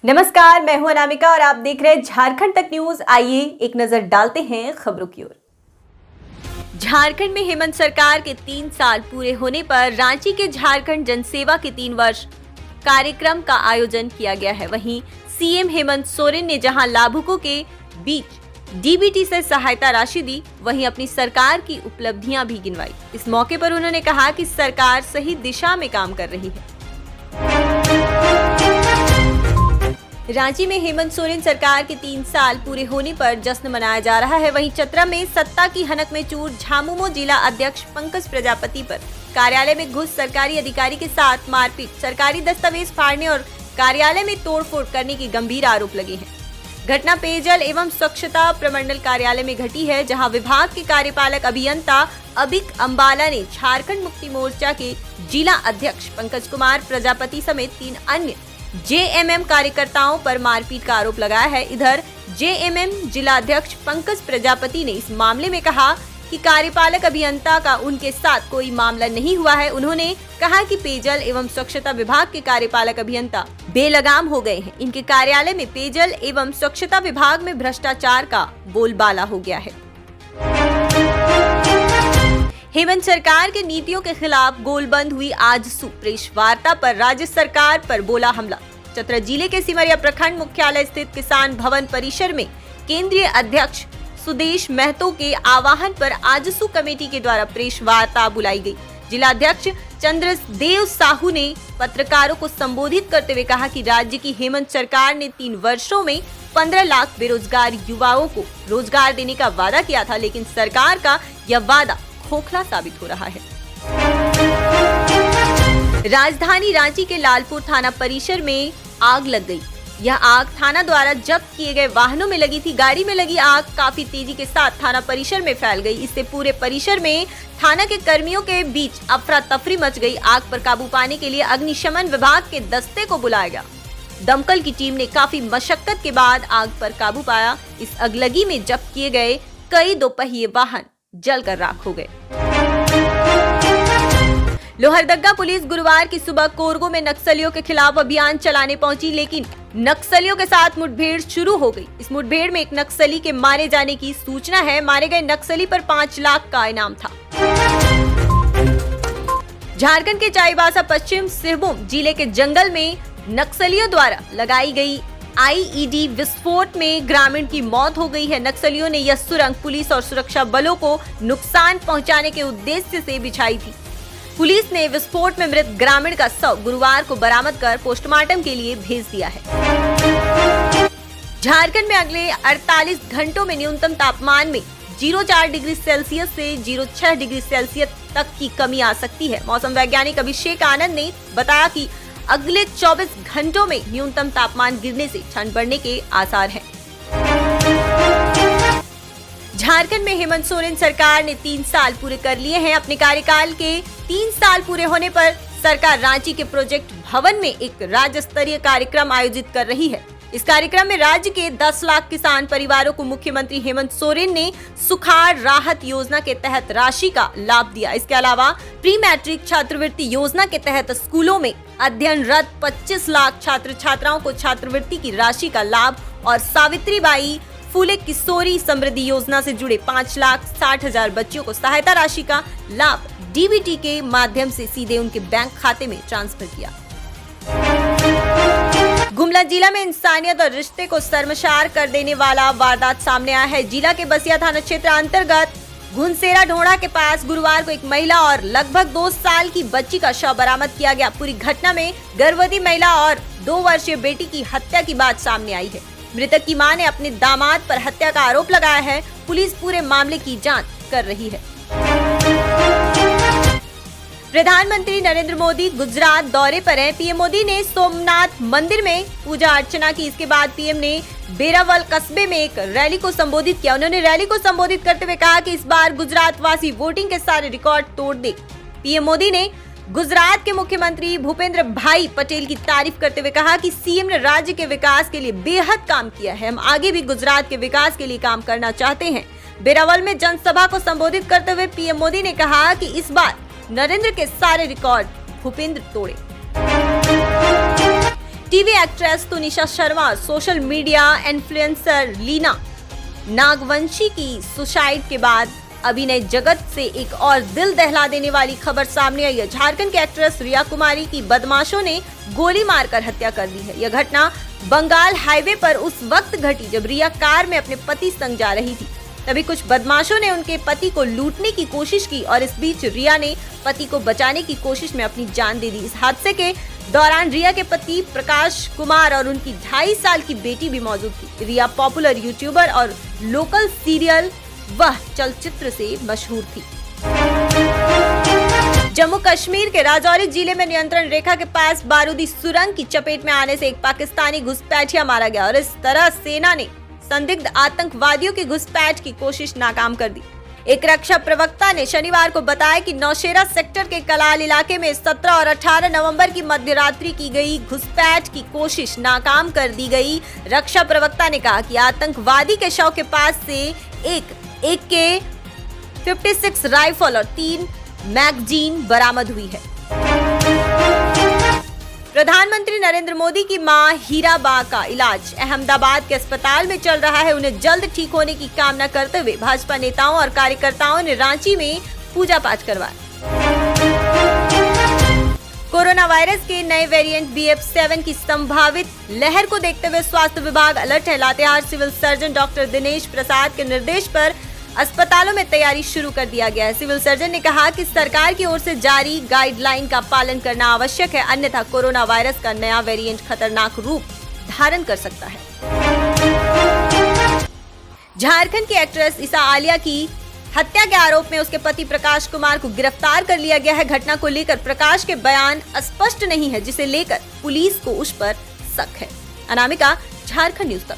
नमस्कार, मैं हूं अनामिका और आप देख रहे हैं झारखंड तक न्यूज। आइए एक नजर डालते हैं खबरों की ओर। झारखंड में हेमंत सरकार के 3 साल पूरे होने पर रांची के झारखंड जनसेवा के 3 वर्ष कार्यक्रम का आयोजन किया गया है। वहीं सीएम हेमंत सोरेन ने जहां लाभुकों के बीच डीबीटी से सहायता राशि दी, वहीं अपनी सरकार की उपलब्धियां भी गिनवाई। इस मौके पर उन्होंने कहा कि सरकार सही दिशा में काम कर रही है। रांची में हेमंत सोरेन सरकार के 3 साल पूरे होने पर जश्न मनाया जा रहा है। वहीं चतरा में सत्ता की हनक में चूर झामुमो जिला अध्यक्ष पंकज प्रजापति पर कार्यालय में घुस सरकारी अधिकारी के साथ मारपीट, सरकारी दस्तावेज फाड़ने और कार्यालय में तोड़फोड़ करने की गंभीर आरोप लगे हैं। घटना पेयजल एवं स्वच्छता प्रमंडल कार्यालय में घटी है, जहां विभाग के कार्यपालक अभियंता अबिक अम्बाला ने झारखंड मुक्ति मोर्चा के जिला अध्यक्ष पंकज कुमार प्रजापति समेत 3 अन्य जेएमएम कार्यकर्ताओं पर मारपीट का आरोप लगाया है। इधर जेएमएम जिला अध्यक्ष पंकज प्रजापति ने इस मामले में कहा कि कार्यपालक अभियंता का उनके साथ कोई मामला नहीं हुआ है। उन्होंने कहा कि पेयजल एवं स्वच्छता विभाग के कार्यपालक अभियंता बेलगाम हो गए हैं। इनके कार्यालय में पेयजल एवं स्वच्छता विभाग में भ्रष्टाचार का बोलबाला हो गया है। हेमंत सरकार के नीतियों के खिलाफ गोलबंद हुई आजसू प्रेस वार्ता पर राज्य सरकार पर बोला हमला। चतरा जिले के सिमरिया प्रखंड मुख्यालय स्थित किसान भवन परिसर में केंद्रीय अध्यक्ष सुदेश महतो के आह्वान पर आजसू कमेटी के द्वारा प्रेस वार्ता बुलाई गई। जिला अध्यक्ष चंद्रदेव साहू ने पत्रकारों को संबोधित करते हुए कहा कि राज्य की हेमंत सरकार ने 3 वर्षों में 15 लाख बेरोजगार युवाओं को रोजगार देने का वादा किया था, लेकिन सरकार का यह वादा खोखला साबित हो रहा है। राजधानी रांची के लालपुर थाना परिसर में आग लग गई। यह आग थाना द्वारा जब्त किए गए वाहनों में लगी थी। गाड़ी में लगी आग काफी तेजी के साथ थाना परिसर में फैल गई। इससे पूरे परिसर में थाना के कर्मियों के बीच अफरा तफरी मच गई। आग पर काबू पाने के लिए अग्निशमन विभाग के दस्ते को बुलाया गया। दमकल की टीम ने काफी मशक्कत के बाद आग पर काबू पाया। इस अगलगी में जब्त किए गए कई दोपहिए वाहन जलकर राख हो गए। लोहरदगा पुलिस गुरुवार की सुबह कोरगो में नक्सलियों के खिलाफ अभियान चलाने पहुंची, लेकिन नक्सलियों के साथ मुठभेड़ शुरू हो गई। इस मुठभेड़ में एक नक्सली के मारे जाने की सूचना है। मारे गए नक्सली पर 5 लाख का इनाम था। झारखंड के चाईबासा पश्चिम सिंहभूम जिले के जंगल में नक्सलियों द्वारा लगाई गई आईईडी विस्फोट में ग्रामीण की मौत हो गई है। नक्सलियों ने यह सुरंग पुलिस और सुरक्षा बलों को नुकसान पहुंचाने के उद्देश्य से बिछाई थी। पुलिस ने विस्फोट में मृत ग्रामीण का शव गुरुवार को बरामद कर पोस्टमार्टम के लिए भेज दिया है। झारखंड में अगले 48 घंटों में न्यूनतम तापमान में 0.4 डिग्री सेल्सियस से 0.6 डिग्री सेल्सियस तक की कमी आ सकती है। मौसम वैज्ञानिक अभिषेक आनंद ने बताया कि अगले 24 घंटों में न्यूनतम तापमान गिरने से ठंड बढ़ने के आसार हैं। झारखंड में हेमंत सोरेन सरकार ने 3 साल पूरे कर लिए हैं। अपने कार्यकाल के 3 साल पूरे होने पर सरकार रांची के प्रोजेक्ट भवन में एक राज्य स्तरीय कार्यक्रम आयोजित कर रही है। इस कार्यक्रम में राज्य के 10 लाख किसान परिवारों को मुख्यमंत्री हेमंत सोरेन ने सुखाड़ राहत योजना के तहत राशि का लाभ दिया। इसके अलावा प्री मैट्रिक छात्रवृत्ति योजना के तहत स्कूलों में अध्ययनरत 25 लाख छात्र छात्राओं को छात्रवृत्ति की राशि का लाभ और सावित्रीबाई फूले किशोरी समृद्धि योजना से जुड़े 5,60,000 बच्चियों को सहायता राशि का लाभ डीबीटी के माध्यम से सीधे उनके बैंक खाते में ट्रांसफर किया। गुमला जिला में इंसानियत और रिश्ते को शर्मसार कर देने वाला वारदात सामने आया है। जिला के बसिया थाना क्षेत्र अंतर्गत घुनसेरा ढोड़ा के पास गुरुवार को एक महिला और लगभग 2 साल की बच्ची का शव बरामद किया गया। पूरी घटना में गर्भवती महिला और 2 वर्षीय बेटी की हत्या की बात सामने आई है। मृतक की मां ने अपने दामाद पर हत्या का आरोप लगाया है। पुलिस पूरे मामले की जांच कर रही है। प्रधानमंत्री नरेंद्र मोदी गुजरात दौरे पर हैं। पीएम मोदी ने सोमनाथ मंदिर में पूजा अर्चना की। इसके बाद पीएम ने बेरावल कस्बे में एक रैली को संबोधित किया। उन्होंने रैली को संबोधित करते हुए कहा कि इस बार गुजरात वासी वोटिंग के सारे रिकॉर्ड तोड़ दे। पीएम मोदी ने गुजरात के मुख्यमंत्री भूपेंद्र भाई पटेल की तारीफ करते हुए कहा कि सीएम ने राज्य के विकास के लिए बेहद काम किया है। हम आगे भी गुजरात के विकास के लिए काम करना चाहते हैं। बेरावल में जनसभा को संबोधित करते हुए पीएम मोदी ने कहा कि इस बार नरेंद्र के सारे रिकॉर्ड भूपेंद्र तोड़े। TV actress Tunisha Sharma, social media influencer Leena Nagvanshi की सुसाइड के बाद अभिनय जगत से एक और दिल दहला देने वाली खबर सामने आई है। झारखंड की एक्ट्रेस रिया कुमारी की बदमाशों ने गोली मारकर हत्या कर दी है। यह घटना बंगाल हाईवे पर उस वक्त घटी जब रिया कार में अपने पति संग जा रही थी। तभी कुछ बदमाशों ने उनके पति को लूटने की कोशिश की और इस बीच रिया ने पति को बचाने की कोशिश में अपनी जान दे दी। इस हादसे के दौरान रिया के पति प्रकाश कुमार और उनकी 2.5 साल की बेटी भी मौजूद थी। रिया पॉपुलर यूट्यूबर और लोकल सीरियल वह चलचित्र से मशहूर थी। जम्मू कश्मीर के राजौरी जिले में नियंत्रण रेखा के पास बारूदी सुरंग की चपेट में आने से एक पाकिस्तानी घुसपैठिया मारा गया और इस तरह सेना ने संदिग्ध आतंकवादियों की घुसपैठ की कोशिश नाकाम कर दी। एक रक्षा प्रवक्ता ने शनिवार को बताया कि नौशेरा सेक्टर के कलाल इलाके में 17 और 18 नवंबर की मध्यरात्रि की गई घुसपैठ की कोशिश नाकाम कर दी गई। रक्षा प्रवक्ता ने कहा कि आतंकवादी के शव के पास से एक AK-56 राइफल और 3 मैगजीन बरामद हुई है। प्रधानमंत्री नरेंद्र मोदी की मां हीराबा का इलाज अहमदाबाद के अस्पताल में चल रहा है। उन्हें जल्द ठीक होने की कामना करते हुए भाजपा नेताओं और कार्यकर्ताओं ने रांची में पूजा पाठ करवाया। कोरोना वायरस के नए वेरिएंट BF7 की संभावित लहर को देखते हुए स्वास्थ्य विभाग अलर्ट है। Latehar civil surgeon doctor Dinesh Prasad के निर्देश पर अस्पतालों में तैयारी शुरू कर दिया गया है। सिविल सर्जन ने कहा कि सरकार की ओर से जारी गाइडलाइन का पालन करना आवश्यक है, अन्यथा कोरोना वायरस का नया वेरिएंट खतरनाक रूप धारण कर सकता है। झारखंड की एक्ट्रेस ईसा आलिया की हत्या के आरोप में उसके पति प्रकाश कुमार को गिरफ्तार कर लिया गया है। घटना को लेकर प्रकाश के बयान स्पष्ट नहीं है, जिसे लेकर पुलिस को उस पर शक है। अनामिका, झारखंड न्यूज तक।